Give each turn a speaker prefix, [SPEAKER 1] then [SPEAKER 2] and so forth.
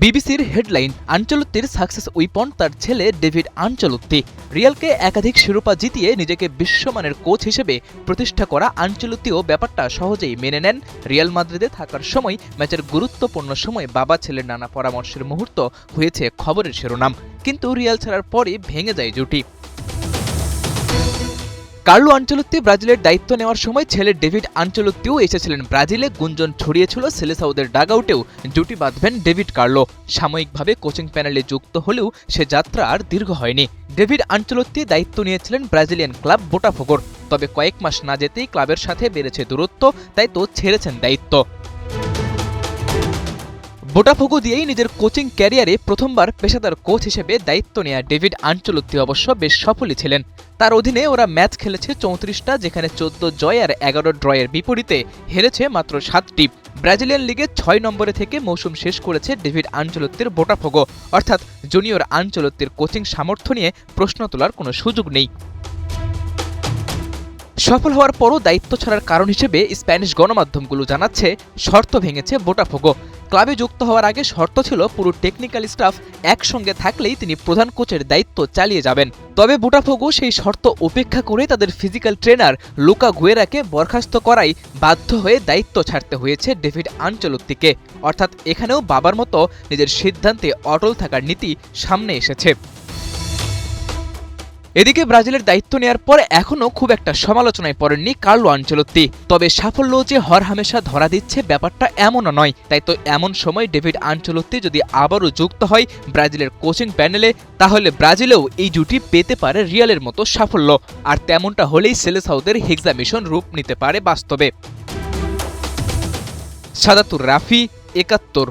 [SPEAKER 1] বিবিসির headline, আনচেলত্তির success weapon তার ছেলে ডেভিড আনচেলত্তি। রিয়ালকে একাধিক শিরোপা জিতিয়ে নিজেকে বিশ্বমানের কোচ হিসেবে প্রতিষ্ঠা করা আনচেলত্তিও ব্যাপারটা সহজেই মেনে নেন। রিয়াল মাদ্রিদে থাকার সময় ম্যাচের গুরুত্বপূর্ণ সময় বাবা ছেলের নানা পরামর্শের মুহূর্ত হয়েছে খবরের শিরোনাম। কিন্তু রিয়াল ছাড়ার পরই ভেঙে যায় জুটি। কার্লো আনচেলত্তি ব্রাজিলের দায়িত্ব নেওয়ার সময় ছেলে ডেভিড আনচেলত্তিও এসেছিলেন ব্রাজিলে। গুঞ্জন ছড়িয়েছিল সেলেসাউদের ডাগআউটেও জুটি বাঁধবেন ডেভিড কার্লো। সাময়িকভাবে কোচিং প্যানেলে যুক্ত হলেও সে যাত্রা আর দীর্ঘ হয়নি। ডেভিড আনচেলত্তি দায়িত্ব নিয়েছিলেন ব্রাজিলিয়ান ক্লাব বোটাফোগোর। তবে কয়েক মাস না যেতেই ক্লাবের সাথে বেড়েছে দূরত্ব, তাই তো ছেড়েছেন দায়িত্ব। বোটাফোগো দিয়েই নিজের কোচিং ক্যারিয়ারে প্রথমবার পেশাদার কোচ হিসেবে দায়িত্ব নেয়া ডেভিড আনচেলত্তি অবশ্য বেশ সফলই ছিলেন। তার অধীনে ওরা ম্যাচ খেলেছে 34টা, যেখানে 14 জয় আর 11 ড্রয়ের বিপরীতে হেরেছে মাত্র 7টি। ব্রাজিলিয়ান লিগে 6 নম্বরে থেকে মৌসুম শেষ করেছে ডেভিড আনচেলত্তির বোটাফোগো। অর্থাৎ জুনিয়র আনচেলত্তির কোচিং সামর্থ্য নিয়ে প্রশ্ন তোলার কোনো সুযোগ নেই। সফল হওয়ার পরও দায়িত্ব ছাড়ার কারণ হিসেবে স্প্যানিশ গণমাধ্যমগুলো জানাচ্ছে শর্ত ভেঙেছে বোটাফোগো। ক্লাবে যুক্ত হওয়ার আগে শর্ত ছিল পুরো টেকনিক্যাল স্টাফ একসঙ্গে থাকলেই তিনি প্রধান কোচের দায়িত্ব চালিয়ে যাবেন। তবে বোটাফোগো সেই শর্ত উপেক্ষা করে তাদের ফিজিক্যাল ট্রেনার লুকা গুয়েরাকে বরখাস্ত করাই বাধ্য হয়ে দায়িত্ব ছাড়তে হয়েছে ডেভিড আনচেলত্তিকে। অর্থাৎ এখানেও বাবার মতো নিজের সিদ্ধান্তে অটল থাকার নীতি সামনে এসেছে। এদিকে ব্রাজিলের দায়িত্ব নেয়ার পর এখনও খুব একটা সমালোচনায় পড়েননি কার্লো আনচেলত্তি। তবে সাফল্য যে হরহামেশা ধরা দিচ্ছে ব্যাপারটা এমনও নয়। তাই তো এমন সময় ডেভিড আনচেলত্তি যদি আবারও যুক্ত হয় ব্রাজিলের কোচিং প্যানেলে, তাহলে ব্রাজিলেও এই জুটি পেতে পারে রিয়ালের মতো সাফল্য। আর তেমনটা হলেই সেলেসাউদের হেক্সা মিশন রূপ নিতে পারে বাস্তবে। সাদাতুর রাফি, ৭১।